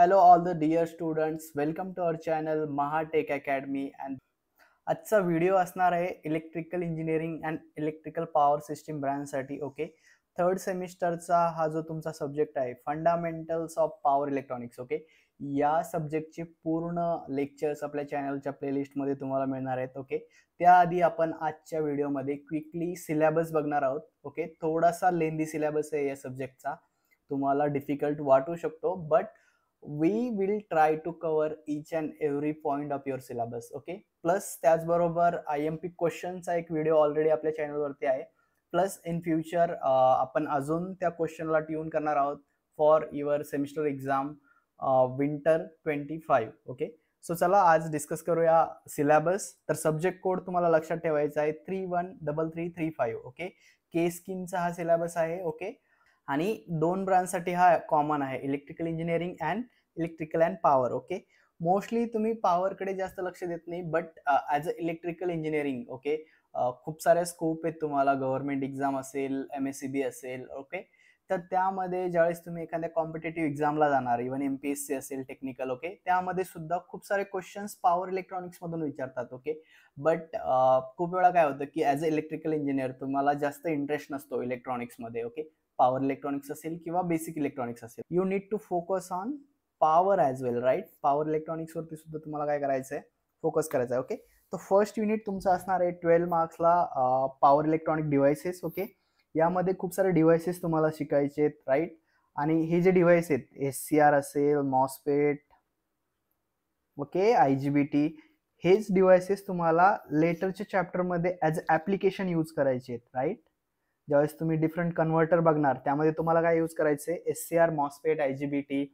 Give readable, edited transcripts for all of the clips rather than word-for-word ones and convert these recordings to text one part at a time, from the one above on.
Hello, all the dear students. Welcome to our channel Mahatech Academy. And आजचा video असणार आहे electrical engineering and electrical power system ब्रांचसाठी. Okay, third सेमिस्टरचा हा जो तुमचा सब्जेक्ट आहे fundamentals of power electronics. Okay, या सब्जेक्टचे पूर्ण लेक्चर्स आपल्या चॅनलच्या प्लेलिस्टमध्ये तुम्हाला मिळणार आहेत. ओके, त्याआधी आपण आजच्या व्हिडिओमध्ये क्विकली सिलेबस बघणार आहोत. ओके, थोडासा लेंदी सिलेबस आहे या सब्जेक्टचा, तुम्हाला डिफिकल्ट वाटू शकतो, but we will try to cover each and every point of your syllabus. Okay, plus त्याचबरोबर IMP क्वेश्चनचा एक व्हिडिओ ऑलरेडी आपल्या चॅनलवरती आहे. प्लस इन फ्युचर आपण अजून त्या क्वेश्चनला ट्यून करणार आहोत for your semester exam winter 25. Okay, so चला आज डिस्कस करूया सिलेबस. तर सब्जेक्ट कोड तुम्हाला लक्षात ठेवायचा आहे 313335. ओके, के स्कीमचा हा सिलेबस आहे. ओके, आणि दोन ब्रांचसाठी हा कॉमन आहे, electrical engineering and electrical and power. Okay, mostly तुम्ही पॉवरकडे जास्त लक्ष देत नाही, but as a electrical engineering okay खूप सारे स्कोप आहेत तुम्हाला. गव्हर्नमेंट एक्झाम असेल, MSCB असेल. ओके, तर त्यामध्ये ज्यावेळेस तुम्ही एखाद्या कॉम्पिटेटिव्ह एक्झामला जाणार, इव्हन MPSC असेल टेक्निकल, ओके, त्यामध्ये सुद्धा खूप सारे क्वेश्चन्स पॉवर इलेक्ट्रॉनिक्स मधून विचारतात. ओके, बट खूप वेळा काय होतं की ॲज अ इलेक्ट्रिकल इंजिनियर तुम्हाला जास्त इंटरेस्ट नसतो इलेक्ट्रॉनिक्समध्ये. ओके, पॉवर इलेक्ट्रॉनिक्स असेल किंवा बेसिक इलेक्ट्रॉनिक्स असेल, you need to focus on power as well, right. Power electronics वरती सुद्धा तुम्हाला काय करायचं आहे, फोकस करायचं आहे. ओके, तर फर्स्ट युनिट तुमचं असणार आहे 12 मार्क्सला पॉवर इलेक्ट्रॉनिक डिव्हाइसेस. ओके, यामध्ये खूप सारे डिव्हाइसेस तुम्हाला शिकायचे आहेत, राईट. आणि हे जे डिव्हाइस आहेत, SCR असेल, मॉसफेट, ओके, IGBT, हेच डिव्हाइसेस तुम्हाला लेटरच्या चॅप्टरमध्ये ॲज ॲप्लिकेशन यूज करायचे आहेत, राईट. ज्यावेळेस तुम्ही डिफरंट कन्व्हर्टर बघणार त्यामध्ये तुम्हाला काय यूज करायचंय, SCR, MOSFET, IGBT,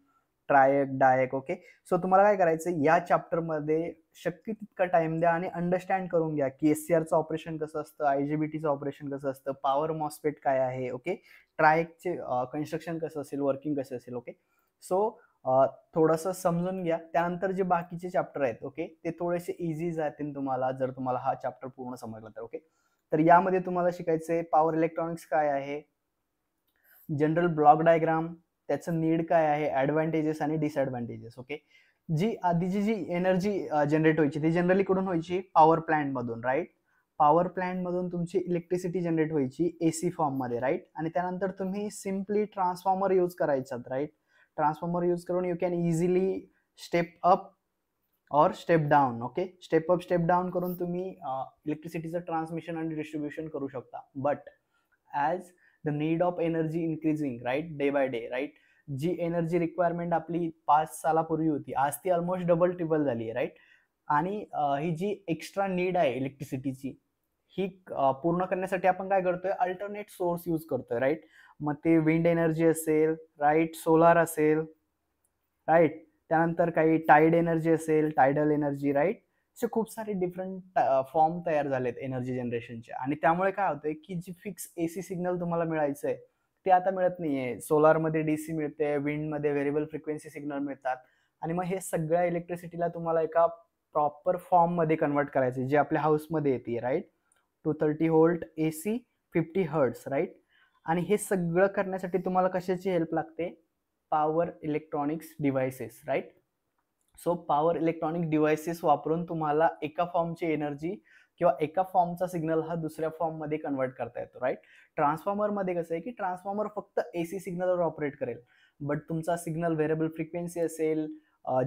ट्रायक, डायक. Okay, so तुम्हाला काय करायचं, या चॅप्टरमध्ये शक्य तितका टाइम द्या आणि अंडरस्टँड करून घ्या की SCRचं ऑपरेशन कसं असतं, IGBTचं ऑपरेशन कसं असतं, पॉवर मॉसफेट काय आहे. ओके, ट्रायकचे कन्स्ट्रक्शन कसं असेल, वर्किंग कसं असेल. ओके, सो थोडंसं समजून घ्या. त्यानंतर जे बाकीचे चॅप्टर आहेत, ओके, ते थोडेसे इझी जातील तुम्हाला जर तुम्हाला हा चॅप्टर पूर्ण समजला तर. ओके, तर यामध्ये तुम्हाला शिकायचंय पॉवर इलेक्ट्रॉनिक्स काय आहे, जनरल ब्लॉक डायग्राम, त्याचं नीड काय आहे, ऍडव्हान्टेजेस आणि डिसएडव्हान्टेजेस. ओके, जी आधीची जी एनर्जी जनरेट व्हायची ती जनरली कुठून व्हायची, पॉवर प्लांट मधून, राईट. पॉवर प्लांट मधून तुमची इलेक्ट्रिसिटी जनरेट व्हायची AC फॉर्म मध्ये, राईट. आणि त्यानंतर तुम्ही सिम्पली ट्रान्सफॉर्मर यूज करायचात, राईट. ट्रान्सफॉर्मर यूज करून you can easily step up or step down. Okay, step up step down करून तुम्ही इलेक्ट्रिसिटीचं ट्रान्समिशन आणि डिस्ट्रीब्युशन करू शकता. But as the need of energy increasing, right, day by day, right. जी energy requirement आपली 5 सालापूर्वी होती, आज ती ऑलमोस्ट डबल ट्रिपल झाली आहे, राईट. आणि ही जी एक्स्ट्रा नीड आहे इलेक्ट्रिसिटीची, ही पूर्ण करण्यासाठी आपण काय करतोय, अल्टरनेट सोर्स यूज करतोय, राईट. मग ते विंड एनर्जी असेल, राईट, सोलार असेल, राईट. त्यानंतर काही टाईड एनर्जी असेल, टायडल एनर्जी, राईट. असे खूप सारे डिफरंट फॉर्म तयार झालेत एनर्जी जनरेशनचे. आणि त्यामुळे काय होतंय की जी फिक्स AC सिग्नल तुम्हाला मिळायचंय ते आता मिळत नाहीये. सोलारमध्ये DC मिळते, विंडमध्ये व्हेरिएबल फ्रिक्वेन्सी सिग्नल मिळतात. आणि मग हे सगळ्या इलेक्ट्रिसिटीला तुम्हाला एका प्रॉपर फॉर्म मध्ये कन्वर्ट करायचे, जे आपल्या हाऊसमध्ये येते, right. 230 volt AC, 50 hertz, right. आणि हे सगळं करण्यासाठी तुम्हाला कशाची हेल्प लागते, power electronics devices, right. So power electronic devices वापरून तुम्हाला एका फॉर्मची एनर्जी किंवा एका फॉर्मचा सिग्नल हा दुसऱ्या फॉर्म मध्ये कन्वर्ट करता येतो, राईट. ट्रान्सफॉर्मर मध्ये कसं आहे की ट्रान्सफॉर्मर फक्त AC सिग्नलवर ऑपरेट करेल, बट तुमचा सिग्नल व्हेरिएबल फ्रिक्वेन्सी असेल,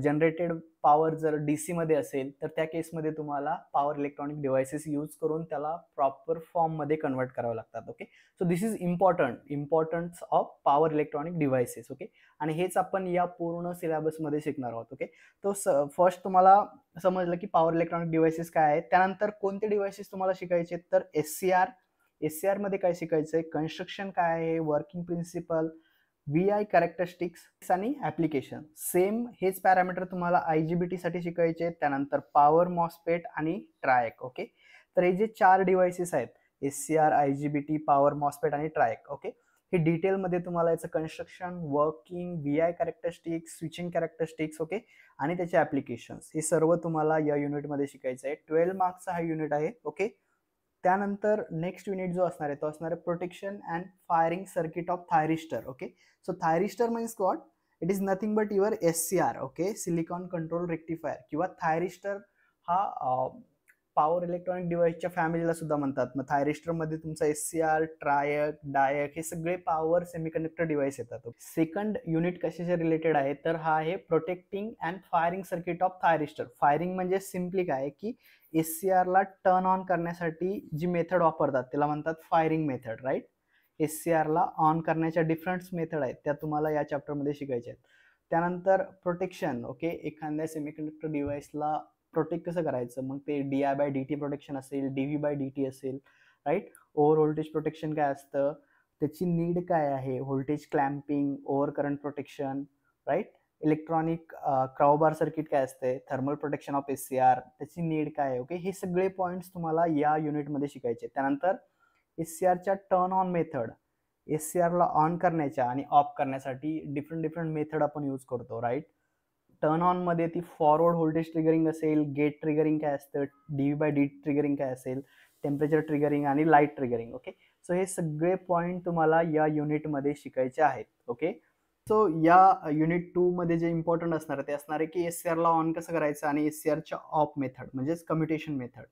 जनरेटेड पॉवर जर DC मध्ये असेल, तर त्या केसमध्ये तुम्हाला पॉवर इलेक्ट्रॉनिक डिव्हाइसेस यूज करून त्याला प्रॉपर फॉर्म मध्ये कन्वर्ट करावं लागतात. Okay, so this is importance of power electronic devices. Okay, आणि हेच आपण या पूर्ण सिलेबस मध्ये शिकणार आहोत. ओके, तो फर्स्ट तुम्हाला समजलं की पॉवर इलेक्ट्रॉनिक डिव्हाइसेस काय आहेत. त्यानंतर कोणते डिव्हाइसेस तुम्हाला शिकायचे, तर SCR मध्ये काय शिकायचंय, कन्स्ट्रक्शन काय आहे, वर्किंग प्रिन्सिपल, VI कॅरेक्टरिस्टिक्स आणि ऍप्लिकेशन. सेम हेच पॅरामीटर तुम्हाला IGBT साठी शिकायचे. त्यानंतर पॉवर मॉसफेट आणि ट्रायक. ओके, तर हे जे 4 डिव्हाइसेस आहेत, SCR, IGBT, पॉवर मॉसफेट आणि ट्रायक, ओके, हे डिटेलमध्ये तुम्हाला याचं construction, working, VI characteristics, switching characteristics, okay, आणि त्याचे ऍप्लिकेशन्स, हे सर्व तुम्हाला या युनिटमध्ये शिकायचं आहे. 12 मार्क्सचा हा युनिट आहे. ओके, त्यानंतर नेक्स्ट युनिट जो असणार आहे तो असणार आहे protection and firing circuit of thyristor. Okay, so thyristor means what, it is nothing but your SCR, okay, silicon control rectifier किंवा थायरिस्टर हा पॉवर इलेक्ट्रॉनिक डिव्हाइसच्या फॅमिलीला सुद्धा म्हणतात. मग थायरिस्टर मध्ये तुमचा SCR, ट्रायक, डायक हे सगळे पॉवर सेमीकंडक्टर डिव्हाइस येतात. सेकंड युनिट कशाच्या रिलेटेड आहे तर हा आहे protecting and firing circuit of thyristor. Firing म्हणजे सिम्पली काय की SCR ला टर्न ऑन करण्यासाठी जी मेथड वापरतात त्याला म्हणतात फायरिंग मेथड, राईट. SCR ला ऑन करण्याच्या डिफरंट मेथड आहेत त्या तुम्हाला या चॅप्टरमध्ये शिकायच्या आहेत. त्यानंतर प्रोटेक्शन, ओके, एखाद्या सेमीकंडक्टर डिव्हाइसला प्रोटेक्ट कसं करायचं, मग ते DI/DT प्रोटेक्शन असेल, DV/DT असेल, राईट. ओव्हर व्होल्टेज प्रोटेक्शन काय असतं, त्याची नीड काय आहे, voltage clamping, over current protection, right. Electronic crowbar circuit काय असते, थर्मल प्रोटेक्शन ऑफ SCR, त्याची नीड काय आहे, ओके. हे सगळे पॉईंट्स तुम्हाला या युनिटमध्ये शिकायचे. त्यानंतर SCRच्या टर्न ऑन मेथड, SCR ला ऑन करण्याच्या आणि ऑफ करण्यासाठी डिफरंट मेथड आपण यूज करतो, राईट. टर्न ऑन मध्ये ती फॉरवर्ड व्होल्टेज ट्रिगरिंग असेल, गेट ट्रिगरिंग काय असतं, DV/DT ट्रिगरिंग काय असेल, टेम्परेचर ट्रिगरिंग आणि लाईट ट्रिगरिंग, ओके. सो हे सगळे पॉईंट तुम्हाला या युनिटमध्ये शिकायचे आहेत, ओके. सो या युनिट 2 मध्ये जे इम्पॉर्टंट असणार आहे ते असणार आहे की SCR ला ऑन कसं करायचं आणि SCRच्या ऑफ मेथड म्हणजेच कम्युटेशन मेथड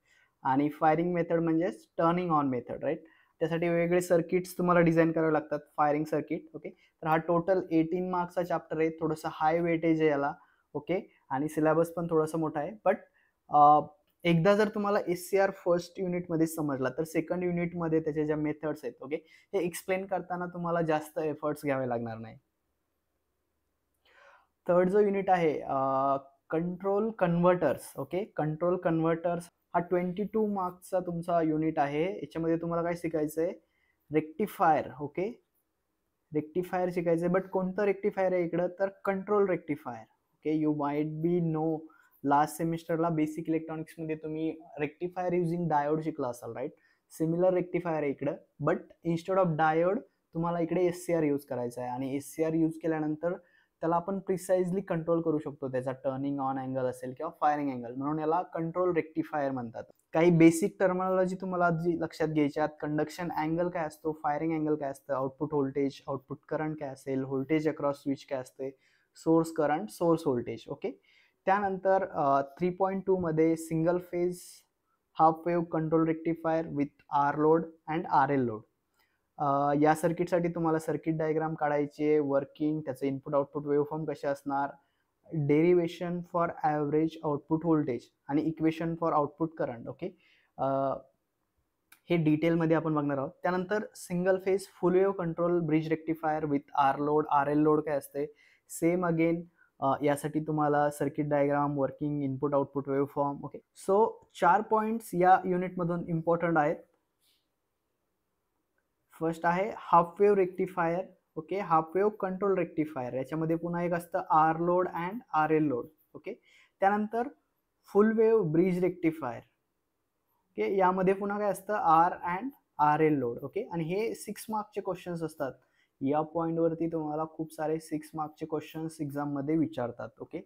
आणि फायरिंग मेथड म्हणजेच टर्निंग ऑन मेथड, राईट. त्यासाठी वेगवेगळे सर्किट्स तुम्हाला डिझाईन करावे लागतात, फायरिंग सर्किट, ओके. तर हा टोटल 18 मार्क्सचा चॅप्टर आहे, थोडंसं हाय वेटेज आहे याला, ओके. आणि सिलेबस पण थोडासा मोठा आहे. बट एकदा जर तुम्हाला SCR फर्स्ट युनिटमध्ये समजला तर सेकंड युनिटमध्ये त्याच्या ज्या मेथड्स आहेत, ओके, हे एक्सप्लेन करताना तुम्हाला जास्त एफर्ट्स घ्यावे लागणार नाही. थर्ड जो युनिट आहे control converters, okay. Control converters हा 22 मार्क्सचा तुमचा युनिट आहे. याच्यामध्ये तुम्हाला काय शिकायचं आहे, रेक्टिफायर, ओके. रेक्टिफायर शिकायचं आहे. बट कोणतं रेक्टिफायर आहे इकडं तर control rectifier, okay. You might be know last सेमिस्टरला बेसिक इलेक्ट्रॉनिक्स मध्ये तुम्ही रेक्टिफायर युजिंग डायोड शिकला असाल, राईट. सिमिलर रेक्टिफायर आहे इकडं, बट इन्स्टेड ऑफ डायोड तुम्हाला इकडे SCR यूज करायचा आहे आणि SCR यूज केल्यानंतर त्याला आपण प्रिसाइजली कंट्रोल करू शकतो, त्याचा टर्निंग ऑन अँगल असेल किंवा फायरिंग अँगल, म्हणून याला कंट्रोल रेक्टिफायर म्हणतात. काही बेसिक टर्मिनॉलॉजी तुम्हाला लक्षात घ्यायच्यात. कंडक्शन अँगल काय असतो, फायरिंग अँगल काय असतं, आउटपुट व्होल्टेज, आउटपुट करंट काय असेल, व्होल्टेज अक्रॉस स्विच काय असते, source current, source voltage, okay. त्यानंतर 3.2 मध्ये single phase half wave control rectifier with R load and RL load. या सर्किटसाठी तुम्हाला सर्किट डायग्राम काढायचे, वर्किंग, त्याचं इनपुट आउटपुट वेव्हफॉर्म कसे असणार, derivation for average output voltage आणि equation for output current, okay. हे डिटेलमध्ये आपण बघणार आहोत. त्यानंतर single phase full wave control bridge rectifier with R load, RL load काय असते, सेम अगेन यासाठी तुम्हाला circuit diagram, working, input output waveform, okay. So 4 points या युनिटमधून इम्पॉर्टंट आहेत. फर्स्ट आहे half wave rectifier, okay, half wave control rectifier. याच्यामध्ये पुन्हा एक असतं R load and RL load, okay. त्यानंतर full wave bridge rectifier, okay. यामध्ये पुन्हा काय असतं, R and RL load, okay. आणि हे 6 मार्कचे क्वेश्चन्स असतात. या पॉईंटवरती तुम्हाला खूप सारे 6 मार्कचे क्वेश्चन्स एक्झाममध्ये विचारतात, ओके.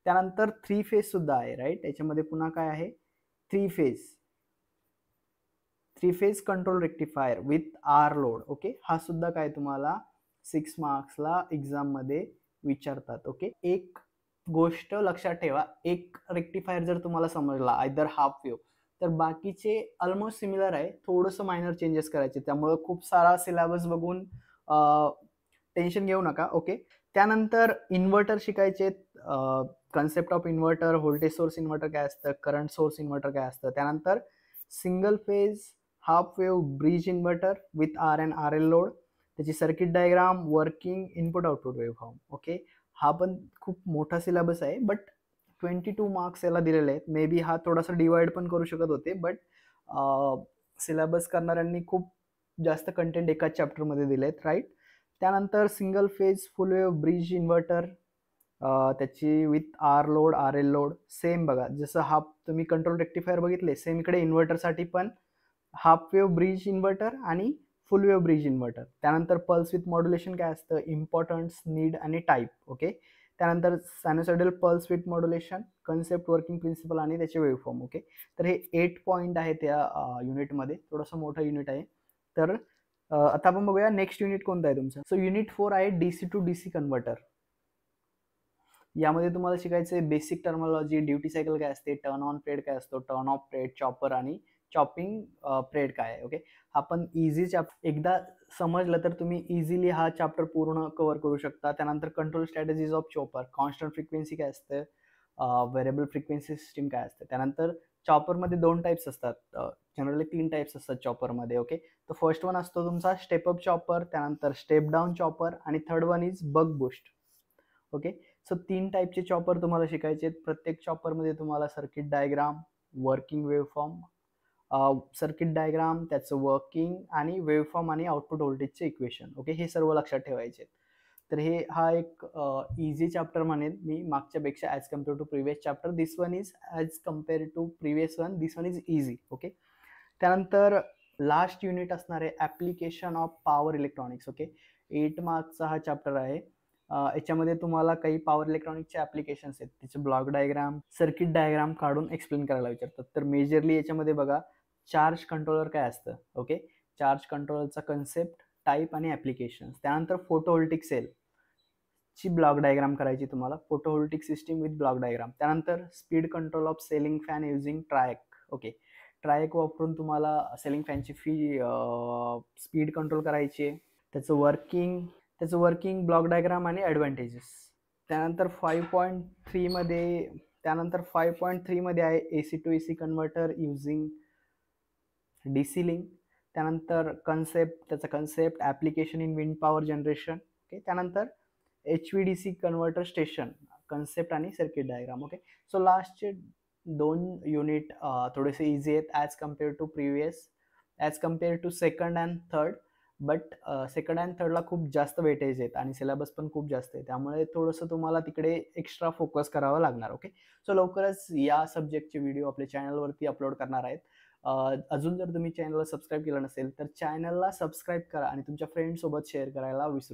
त्यानंतर 3 फेज सुद्धा आहे, राईट. याच्यामध्ये पुन्हा काय आहे, 3 phase control rectifier with R load, okay. हा सुद्धा काय तुम्हाला 6 मार्क्सला एक्झाम मध्ये विचारतात, ओके. एक गोष्ट लक्षात ठेवा, एक रेक्टिफायर जर तुम्हाला समजला आयदर हाफ वेव्ह, तर बाकीचे ऑलमोस्ट सिमिलर आहे, थोडंसं मायनर चेंजेस करायचे. त्यामुळे खूप सारा सिलेबस बघून टेन्शन घेऊ नका, ओके. त्यानंतर इन्व्हर्टर शिकायचे, concept of inverter, voltage source inverter काय असतं, करंट सोर्स इन्व्हर्टर काय असतं. त्यानंतर single phase half wave bridge inverter with R and RL load, त्याची circuit diagram, working, input output waveform, okay. हा पण खूप मोठा सिलेबस आहे, बट 22 मार्क्स याला दिलेले आहेत. मे बी हा थोडासा डिवाइड पण करू शकत होते, बट सिलेबस करणाऱ्यांनी खूप जास्त कंटेंट एकाच चॅप्टरमध्ये दिलेत, राईट. त्यानंतर single phase full wave bridge inverter, त्याची with R load, RL load, same बघा जसं हाफ तुम्ही कंट्रोल रेक्टिफायर बघितले, सेम इकडे इन्व्हर्टरसाठी पण हाफ वेव्ह ब्रिज इन्व्हर्टर आणि फुल वेव्ह ब्रिज इन्व्हर्टर. त्यानंतर पल्स विथ मॉड्युलेशन काय असतं, इम्पॉर्टन्स, नीड आणि टाईप, ओके. त्यानंतर sinusoidal pulse with modulation, concept, working principle आणि त्याचे वेव्हफॉर्म, ओके. तर हे 8 पॉईंट आहेत या युनिटमध्ये, थोडंसं मोठं युनिट आहे. तर आता आपण बघूया नेक्स्ट युनिट कोणतं आहे तुमचं. सो युनिट 4 आहे DC टू DC कन्व्हर्टर. यामध्ये तुम्हाला शिकायचं आहे बेसिक टर्मॉलॉजी, ड्युटी सायकल काय असते, टर्न ऑन पिरियड काय असतो, टर्न ऑफ पिरियड, चॉपर आणि चॉपिंग पिरियड काय आहे. ओके, हा पण इझी एकदा समजलं तर तुम्ही इझिली हा चॅप्टर पूर्ण कव्हर करू शकता. त्यानंतर control strategies of chopper, constant frequency काय असतं, व्हेरिएबल फ्रिक्वेन्सी सिस्टीम काय असते. त्यानंतर चॉपरमध्ये 2 टाइप्स असतात, जनरली 3 टाइप्स असतात चॉपरमध्ये. ओके, तर फर्स्ट वन असतो तुमचा स्टेप अप चॉपर, त्यानंतर स्टेप डाऊन चॉपर आणि third one is bug boost. Okay, so 3 टाईपचे चॉपर तुम्हाला शिकायचे आहेत. प्रत्येक चॉपरमध्ये तुम्हाला circuit diagram, working waveform, circuit diagram, त्याचं वर्किंग आणि वेव्हफॉर्म आणि आउटपुट व्होल्टेजचे इक्वेशन. ओके, हे सर्व लक्षात ठेवायचे. तर हा एक इझी चॅप्टर म्हणेन मी मागच्यापेक्षा as compare to previous chapter. This one is as compare to previous one, this one is easy. Okay, त्यानंतर लास्ट युनिट असणार आहे application of power electronics. Okay, 8 मार्क्सचा हा चॅप्टर आहे. याच्यामध्ये तुम्हाला काही पॉवर इलेक्ट्रॉनिकचे ॲप्लिकेशन्स आहेत, त्याचे ब्लॉक डायग्राम, सर्किट डायग्राम काढून एक्सप्लेन करायला विचारतात. तर मेजरली याच्यामध्ये बघा, चार्ज कंट्रोलर काय असतं. ओके, चार्ज कंट्रोलरचा कन्सेप्ट, टाईप आणि ॲप्लिकेशन्स. त्यानंतर फोटोव्होल्टिक सेल ची ब्लॉक डायग्राम करायची तुम्हाला, photovoltaic system with block diagram. त्यानंतर speed control of ceiling fan using triac. Okay, triac वापरून तुम्हाला सेलिंग फॅनची स्पीड कंट्रोल करायची आहे. त्याचं वर्किंग ब्लॉक डायग्राम आणि ॲडव्हान्टेजेस. त्यानंतर 5.3 मध्ये आहे AC to AC converter using DC link. त्यानंतर त्याचा concept, application in wind power generation. Okay, त्यानंतर HVDC कन्व्हर्टर स्टेशन कन्सेप्ट आणि सर्किट डायग्राम. ओके, सो लास्टचे 2 युनिट थोडेसे इझी आहेत as compare to second and third. But second and थर्डला खूप जास्त वेटेज आहेत आणि सिलेबस पण खूप जास्त आहे, त्यामुळे थोडंसं तुम्हाला तिकडे एक्स्ट्रा फोकस करावा लागणार. ओके, सो लवकरच या सब्जेक्टचे व्हिडिओ आपल्या चॅनलवरती अपलोड करणार आहेत. अजून जर तुम्ही चॅनलला सबस्क्राईब केलं नसेल तर चॅनलला सबस्क्राईब करा आणि तुमच्या फ्रेंड्ससोबत शेअर करायला विसरू